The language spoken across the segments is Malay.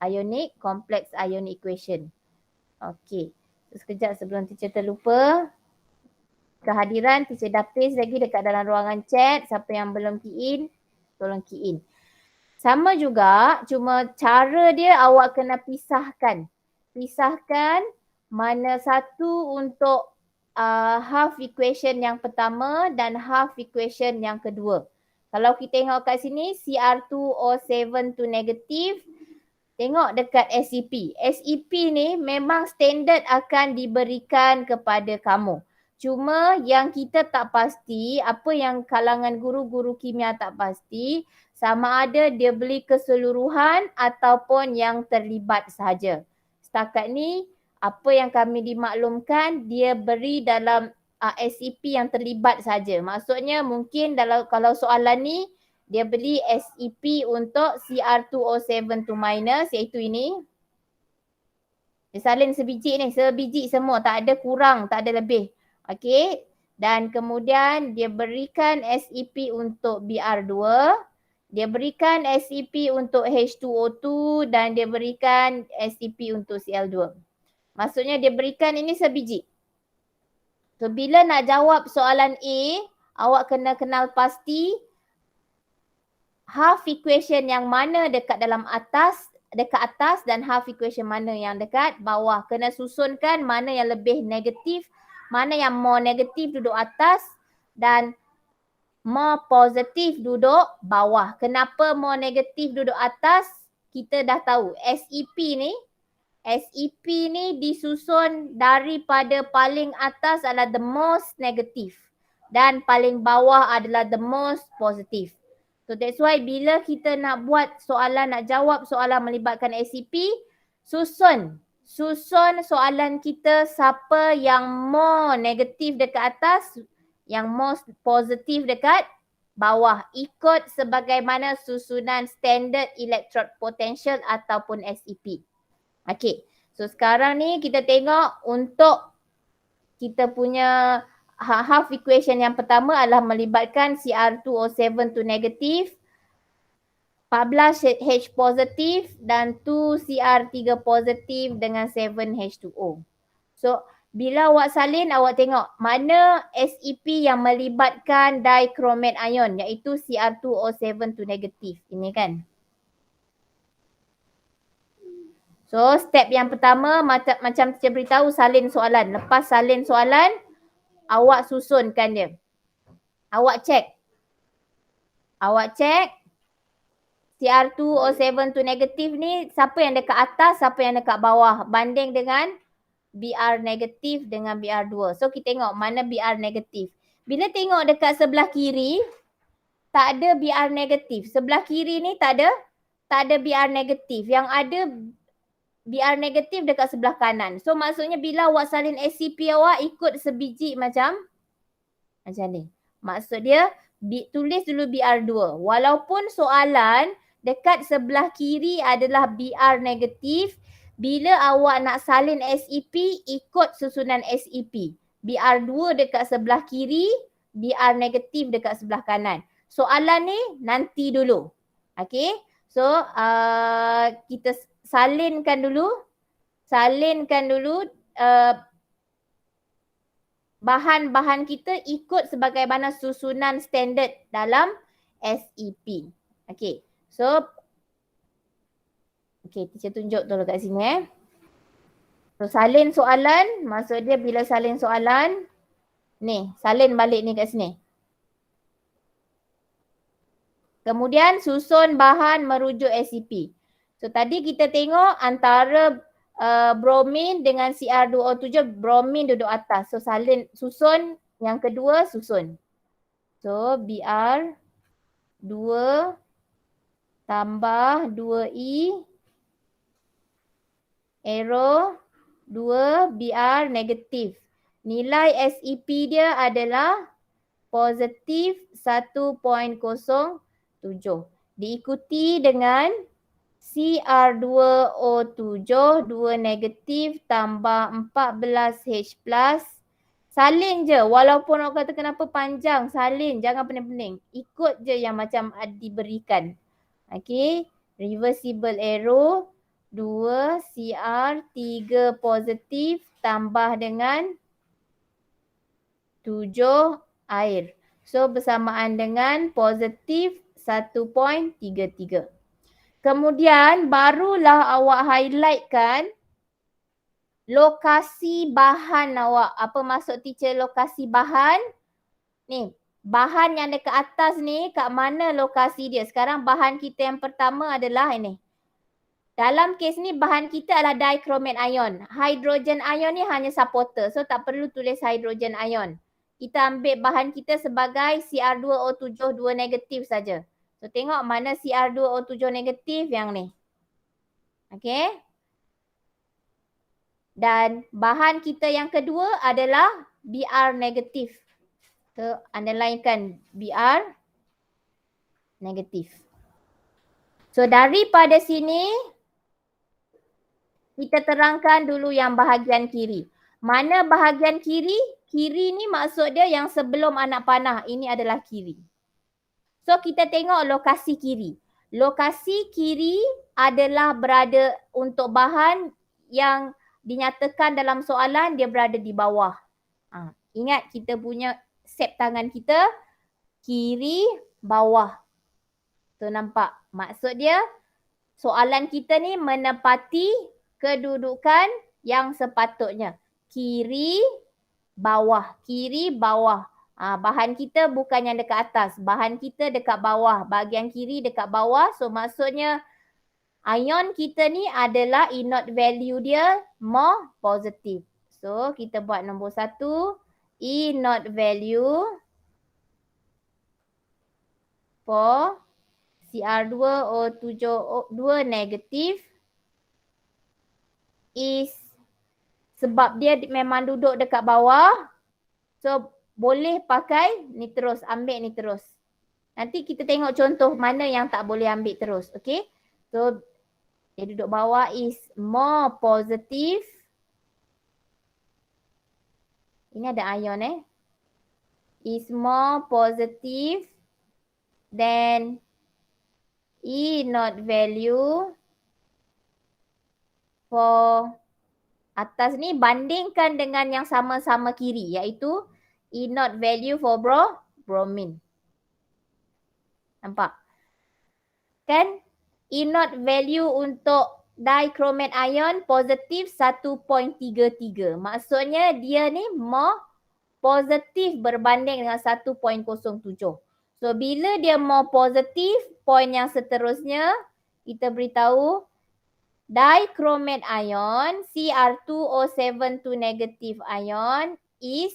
ionic, complex ionic equation. Okey. Sekejap sebelum teacher terlupa. Kehadiran teacher dah paste lagi dekat dalam ruangan chat. Siapa yang belum key in, tolong key in. Sama juga, cuma cara dia awak kena pisahkan. Pisahkan mana satu untuk half equation yang pertama dan half equation yang kedua. Kalau kita tengok kat sini, Cr2O7 tu negatif. Tengok dekat SEP. SEP ni memang standard akan diberikan kepada kamu. Cuma yang kita tak pasti, apa yang kalangan guru-guru kimia tak pasti, sama ada dia beli keseluruhan ataupun yang terlibat sahaja. Setakat ni, apa yang kami dimaklumkan, dia beri dalam SEP yang terlibat saja. Maksudnya mungkin kalau soalan ni, dia beli SEP untuk Cr2O7 tu minus, iaitu ini. Dia salin sebiji ni, sebiji semua, tak ada kurang, tak ada lebih. Okey. Dan kemudian dia berikan SEP untuk Br2. Dia berikan SEP untuk H2O2 dan dia berikan SEP untuk Cl2. Maksudnya dia berikan ini sebiji. So bila nak jawab soalan A, awak kena kenal pasti half equation yang mana dekat dekat atas dan half equation mana yang dekat bawah. Kena susunkan mana yang lebih negatif, mana yang more negatif duduk atas dan more positif duduk bawah. Kenapa more negatif duduk atas? Kita dah tahu SEP ni disusun daripada paling atas adalah the most negative dan paling bawah adalah the most positive. So that's why bila kita nak buat soalan, nak jawab soalan melibatkan SEP, susun soalan kita siapa yang more negatif dekat atas, yang most positif dekat bawah. Ikut sebagaimana susunan standard electrode potential ataupun SEP. Okay, so sekarang ni kita tengok untuk kita punya half equation yang pertama adalah melibatkan Cr2O7 tu negatif, 14 H positif dan 2 Cr3 positif dengan 7 H2O. So bila awak salin, awak tengok mana SEP yang melibatkan dichromate ion iaitu Cr2O7 tu negatif. Ini kan. So step yang pertama macam saya beritahu, salin soalan. Lepas salin soalan, awak susunkan dia. Awak cek Cr2O7 tu negatif ni siapa yang dekat atas, siapa yang dekat bawah banding dengan Br negatif dengan Br2. So kita tengok mana Br negatif. Bila tengok dekat sebelah kiri, tak ada Br negatif. Sebelah kiri ni tak ada Br negatif. Yang ada Br negatif dekat sebelah kanan. So maksudnya bila awak salin SCP awak ikut sebiji macam ni. Maksud dia tulis dulu Br2. Walaupun soalan dekat sebelah kiri adalah Br negatif, bila awak nak salin SEP ikut susunan SEP. Br2 dekat sebelah kiri, Br negatif dekat sebelah kanan. Soalan ni nanti dulu. Okay. So kita salinkan dulu bahan-bahan kita ikut sebagaimana susunan standard dalam SEP. Okay. So teacher tunjuk dulu kat sini So salin soalan, maksud dia bila salin soalan ni, salin balik ni kat sini. Kemudian susun bahan merujuk SEP. So tadi kita tengok antara bromin dengan Cr2O7, bromin duduk atas. So susun yang kedua susun. So Br2 tambah 2E arrow 2 Br negatif. Nilai SEP dia adalah positif 1.07. Diikuti dengan Cr2O7 2 negatif tambah 14H plus. Salin je, walaupun orang kata kenapa panjang, salin, jangan pening-pening. Ikut je yang macam diberikan. Okay, reversible arrow 2 Cr3 positif tambah dengan 7 air. So bersamaan dengan positif 1.33. Kemudian barulah awak highlightkan lokasi bahan awak. Apa maksud teacher lokasi bahan? Ni, bahan yang dekat atas ni kat mana lokasi dia? Sekarang bahan kita yang pertama adalah ini. Dalam kes ni bahan kita adalah dichromate ion. Hydrogen ion ni hanya supporter. So tak perlu tulis hydrogen ion. Kita ambil bahan kita sebagai Cr2O7 2 negatif saja. So tengok mana Cr2O7 negatif yang ni. Okay. Dan bahan kita yang kedua adalah Br negatif. So underlinekan Br negatif. So daripada sini kita terangkan dulu yang bahagian kiri. Mana bahagian kiri? Kiri ni maksud dia yang sebelum anak panah. Ini adalah kiri. So kita tengok lokasi kiri. Lokasi kiri adalah berada untuk bahan yang dinyatakan dalam soalan dia berada di bawah. Ingat kita punya sep tangan kita kiri bawah. So nampak maksud dia soalan kita ni menepati kedudukan yang sepatutnya. Kiri bawah, kiri bawah. Bahan kita bukan yang dekat atas. Bahan kita dekat bawah. Bahagian kiri dekat bawah. So maksudnya ion kita ni adalah E0 value dia more positif. So kita buat nombor 1. E0 value for Cr2O7 2 negatif is sebab dia memang duduk dekat bawah. So boleh pakai ni terus, ambil ni terus. Nanti kita tengok contoh mana yang tak boleh ambil terus. Okay. So dia duduk bawah is more positive. Ini ada ion is more positive than E0 value for atas ni bandingkan dengan yang sama-sama kiri iaitu E0 value for bromine. Nampak? Kan? E0 value untuk dichromate ion positif 1.33. Maksudnya dia ni more positif berbanding dengan 1.07. So bila dia more positif, poin yang seterusnya kita beritahu dichromate ion Cr2O7 2 negative ion is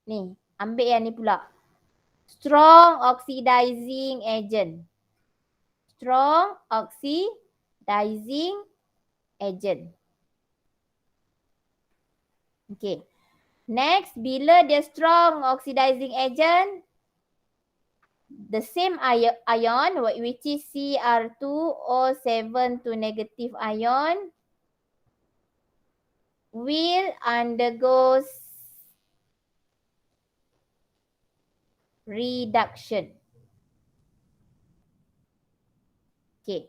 ni, ambil yang ni pula. Strong oxidizing agent. Strong oxidizing agent. Okay. Next, bila dia strong oxidizing agent, the same ion which is Cr2O7 2 negative ion will undergo reduction. Okay.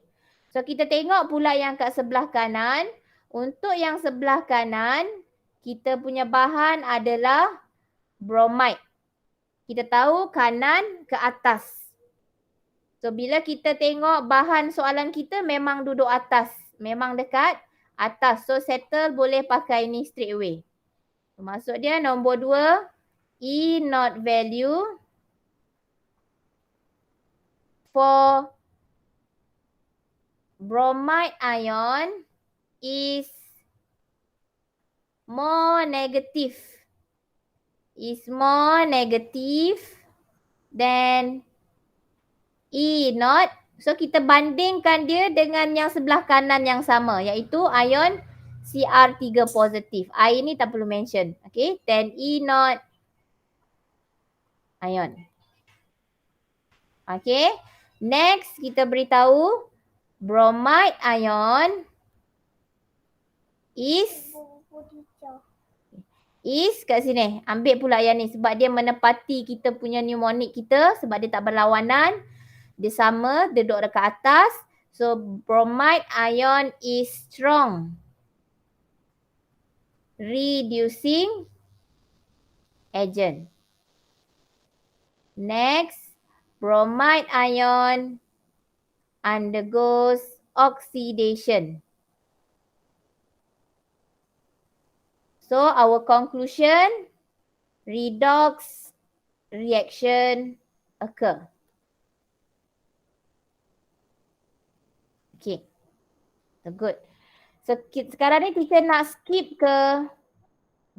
So kita tengok pula yang kat sebelah kanan. Untuk yang sebelah kanan, kita punya bahan adalah bromide. Kita tahu kanan ke atas. So bila kita tengok bahan soalan kita memang duduk atas. Memang dekat atas. So settle boleh pakai ni straight away. So, maksud dia nombor 2. E0 value for bromide ion is more negative. Is more negative than E0. So kita bandingkan dia dengan yang sebelah kanan yang sama iaitu ion Cr3 positif. I ni tak perlu mention. Okay. Then E0 ion. Okay. Next kita beritahu bromide ion is kat sini. Ambil pula yang ni sebab dia menepati kita punya mnemonik kita sebab dia tak berlawanan. Dia sama, dia duduk dekat atas. So bromide ion is strong reducing agent. Next, bromide ion undergoes oxidation. So our conclusion, redox reaction occur. Okay, so good. So sekarang ni kita nak skip ke,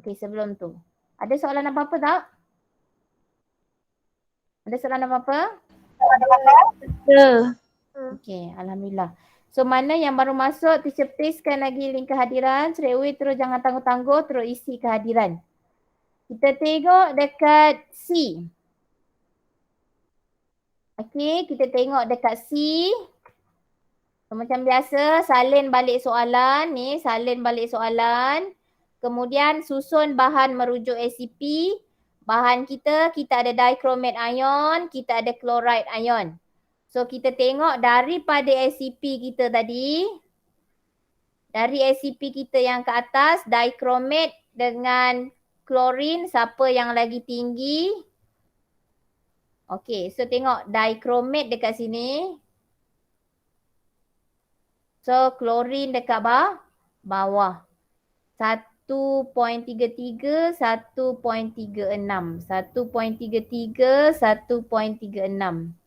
okay sebelum tu. Ada soalan apa-apa tak? Ada soalan apa-apa? Ya. Okay, Alhamdulillah. So mana yang baru masuk, teacher pastekan lagi link kehadiran. Straight away terus jangan tangguh-tangguh, terus isi kehadiran. Kita tengok dekat C. Okay, kita tengok dekat C. So, macam biasa, salin balik soalan ni, salin balik soalan. Kemudian susun bahan merujuk ACP. Bahan kita ada dichromate ion, kita ada chloride ion. So kita tengok daripada ACP kita tadi, dari ACP kita yang ke atas, dichromate dengan chlorine, siapa yang lagi tinggi? Okay, so tengok dichromate dekat sini. So chlorine dekat bawah. 1.33, 1.36. 1.33, 1.36.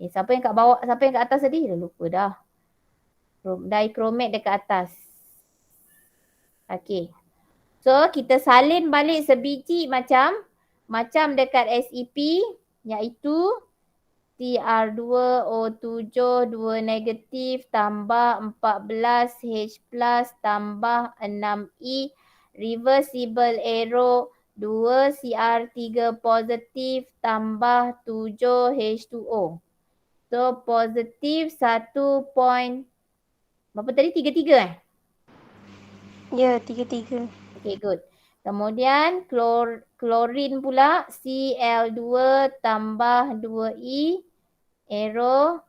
Siapa yang kat bawah, siapa yang kat atas tadi? Dah lupa dah. Dichromate dekat atas. Okay. So kita salin balik sebiji macam dekat SEP, iaitu Cr2O7 2 negatif tambah 14H plus tambah 6E reversible arrow 2 Cr3 positif tambah 7H2O. So positif 1. Berapa tadi? 33 Ya, 33. Okay, good. Kemudian klorin pula Cl2 tambah 2E arrow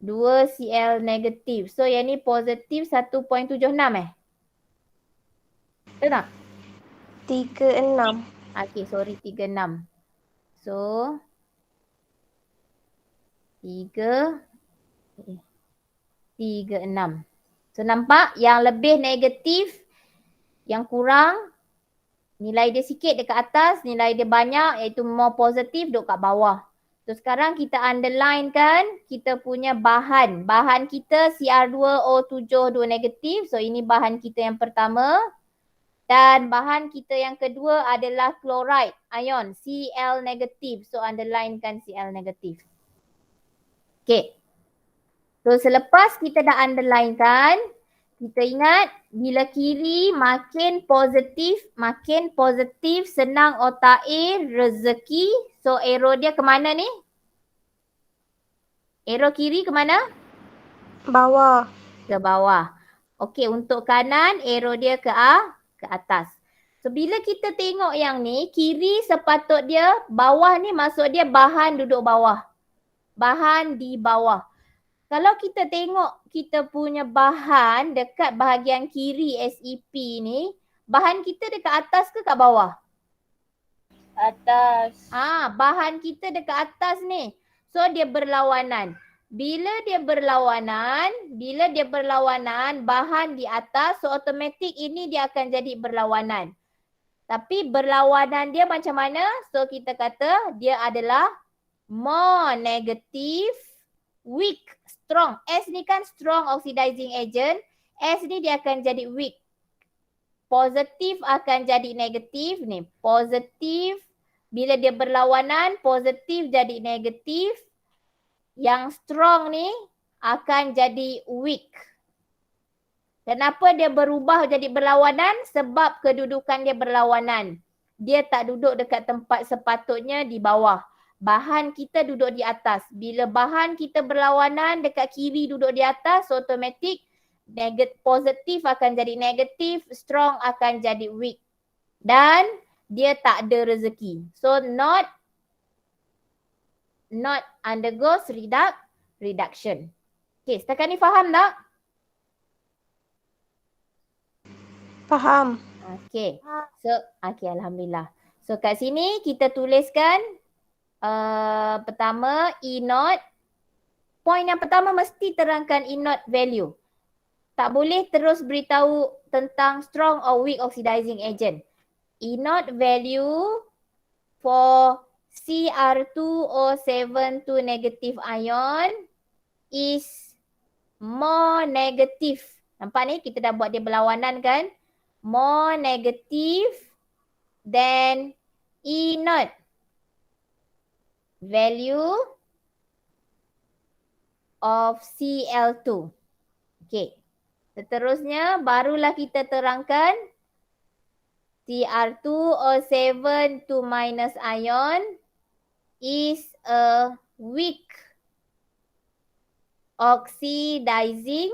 2 Cl negatif. So yang ni positif 1.76 Betul tak? 36. Okay, sorry 36. So 36. So nampak yang lebih negatif, yang kurang nilai dia sikit dekat atas, nilai dia banyak iaitu more positif duduk kat bawah. So sekarang kita underline kan kita punya bahan. Bahan kita Cr2O7 2 negatif. So ini bahan kita yang pertama. Dan bahan kita yang kedua adalah chloride ion Cl negatif. So underline kan Cl negatif. Okay. So selepas kita dah underline kan, kita ingat bila kiri makin positif senang otak A, rezeki. So arrow dia ke mana ni? Arrow kiri ke mana? Bawah. Ke bawah. Okey, untuk kanan arrow dia ke atas. So bila kita tengok yang ni, kiri sepatut dia, bawah ni maksud dia bahan duduk bawah. Bahan di bawah. Kalau kita tengok kita punya bahan dekat bahagian kiri SEP ni, bahan kita dekat atas ke kat bawah? Atas. Bahan kita dekat atas ni. So dia berlawanan. Bila dia berlawanan, bahan di atas, so automatik ini dia akan jadi berlawanan. Tapi berlawanan dia macam mana? So kita kata dia adalah more negative, weak, strong. S ni kan strong oxidizing agent. S ni dia akan jadi weak. Positif akan jadi negatif ni. Positif, bila dia berlawanan, positif jadi negatif. Yang strong ni akan jadi weak. Kenapa dia berubah jadi berlawanan? Sebab kedudukan dia berlawanan. Dia tak duduk dekat tempat sepatutnya di bawah. Bahan kita duduk di atas. Bila bahan kita berlawanan dekat kiri duduk di atas, automatik positif akan jadi negatif, strong akan jadi weak. Dan dia tak ada rezeki. So not undergoes reduction. Okay, setakat ni faham tak? Faham. Okay. So, okay, alhamdulillah. So kat sini kita tuliskan pertama E0. Point yang pertama mesti terangkan E0 value. Tak boleh terus beritahu tentang strong or weak oxidizing agent. E0 value for Cr2O7 2 negative ion is more negative. Nampak ni kita dah buat dia berlawanan kan? More negative than E0 value of Cl2. Okay. Seterusnya barulah kita terangkan Cr2O7 2 minus ion is a weak oxidizing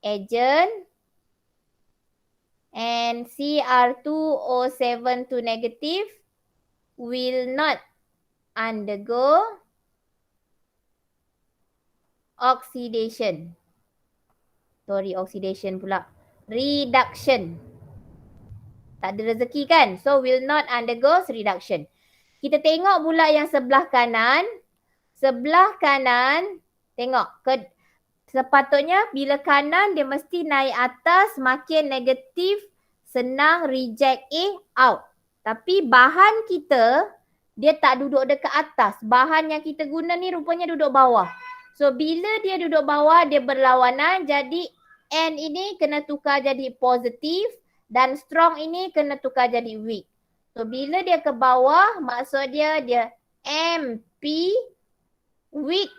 agent and Cr2O7 2 negative will not undergo oxidation. Oxidation pula. Reduction. Tak ada rezeki kan? So will not undergo reduction. Kita tengok pula yang sebelah kanan. Sebelah kanan, tengok. Sepatutnya bila kanan dia mesti naik atas, makin negatif, senang reject A out. Tapi bahan kita, dia tak duduk dekat atas. Bahan yang kita guna ni rupanya duduk bawah. So bila dia duduk bawah, dia berlawanan, jadi N ini kena tukar jadi positif dan strong ini kena tukar jadi weak. So bila dia ke bawah, maksud dia MP, weak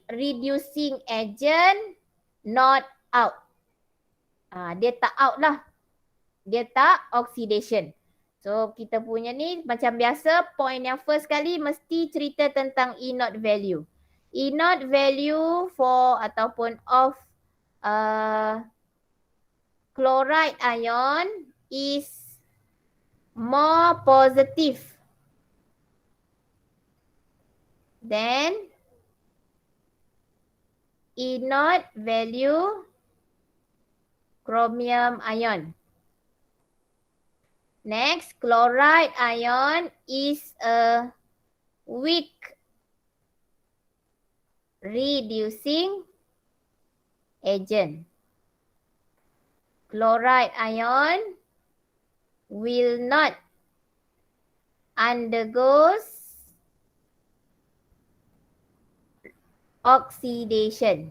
reducing agent, not out. Dia tak out lah. Dia tak oxidation. So kita punya ni macam biasa, point yang first kali mesti cerita tentang E0 value. E0 value for ataupun of chloride ion is more positive than E0 value chromium ion. Next, chloride ion is a weak reducing agent. Chloride ion will not undergo oxidation.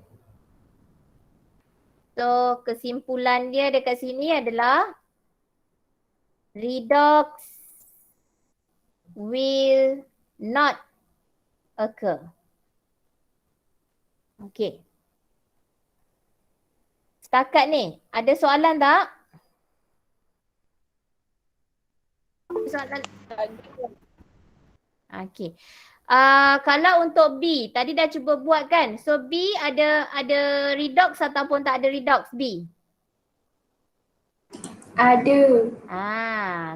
So, kesimpulan dia dekat sini adalah redox will not occur. Okay. Setakat ni, ada soalan tak? Soalan? Okay. Kalau untuk B, tadi dah cuba buat kan? So B ada redox ataupun tak ada redox B? Ada.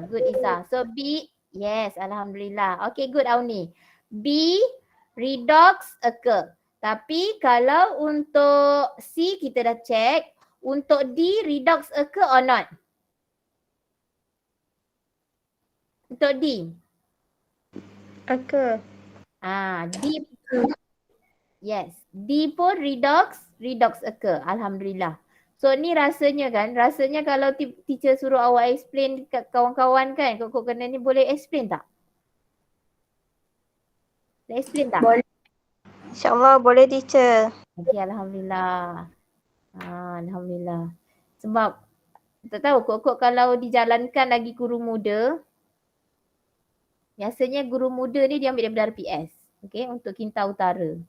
Good Isa. So B, yes, alhamdulillah. Okay, good Auni. B, redox occur. Tapi kalau untuk C kita dah check, untuk D redox occur or not? Untuk D? Occur. D. Yes, D pun redox occur. Alhamdulillah. So ni rasanya kalau teacher suruh awak explain dekat kawan-kawan kan, kau kena ni boleh explain tak? Boleh explain tak? Boleh. InsyaAllah boleh teacher. Okay, alhamdulillah. Alhamdulillah. Sebab tak tahu kok kalau dijalankan lagi guru muda, biasanya guru muda ni dia ambil daripada RPS. Okay, untuk Kinta Utara.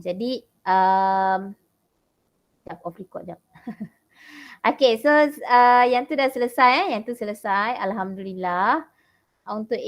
Jadi sekejap, off record sekejap. Okay, so yang tu dah selesai. Yang tu selesai. Alhamdulillah. Untuk